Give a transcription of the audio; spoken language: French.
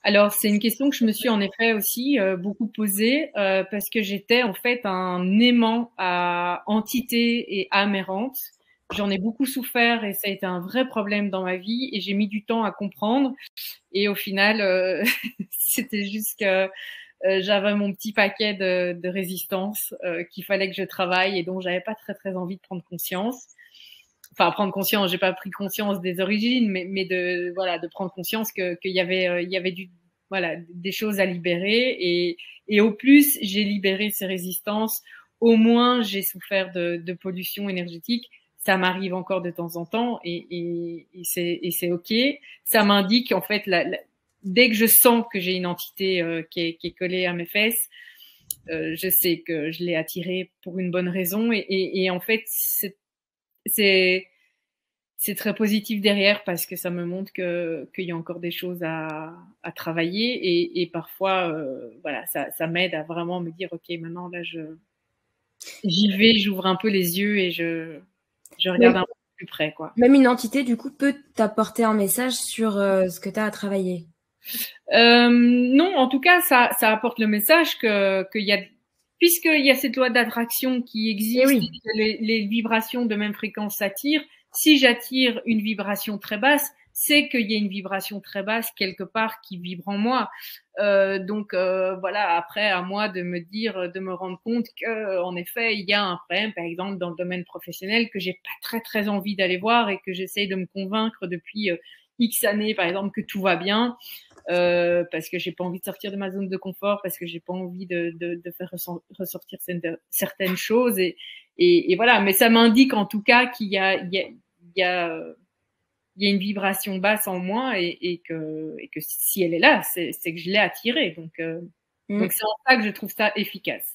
Alors, c'est une question que je me suis en effet aussi beaucoup posée parce que j'étais en fait un aimant à entités et âmes errantes. J'en ai beaucoup souffert et ça a été un vrai problème dans ma vie et j'ai mis du temps à comprendre. Et au final, c'était juste que j'avais mon petit paquet de résistance qu'il fallait que je travaille et dont j'avais pas très envie de prendre conscience. Enfin, prendre conscience, j'ai pas pris conscience des origines, mais de voilà, de prendre conscience qu'il y avait voilà, des choses à libérer et au plus j'ai libéré ces résistances, au moins j'ai souffert de pollution énergétique. Ça m'arrive encore de temps en temps et c'est ok. Ça m'indique en fait dès que je sens que j'ai une entité qui est collée à mes fesses, je sais que je l'ai attirée pour une bonne raison et en fait c'est c'est très positif derrière parce que ça me montre qu'il y a encore des choses à travailler et parfois voilà ça m'aide à vraiment me dire ok maintenant là j'y vais, j'ouvre un peu les yeux et je regarde Même, un peu plus près quoi. même une entité, du coup, peut t'apporter un message sur ce que tu as à travailler. Non, en tout cas, ça apporte le message qu'il y a, puisqu'il y a cette loi d'attraction qui Eh existe, et oui. que les vibrations de même fréquence s'attirent. Si j'attire une vibration très basse, c'est qu'il y a une vibration très basse quelque part qui vibre en moi. Donc voilà, après à moi de me dire, de me rendre compte que en effet il y a un problème, par exemple dans le domaine professionnel que j'ai pas très envie d'aller voir et que j'essaye de me convaincre depuis X années, par exemple que tout va bien. Parce que j'ai pas envie de sortir de ma zone de confort, parce que j'ai pas envie de faire ressortir certaines choses et voilà. Mais ça m'indique en tout cas qu'il y a, il y a une vibration basse en moi et que si elle est là, c'est que je l'ai attirée. Donc Mm. c'est en ça que je trouve ça efficace.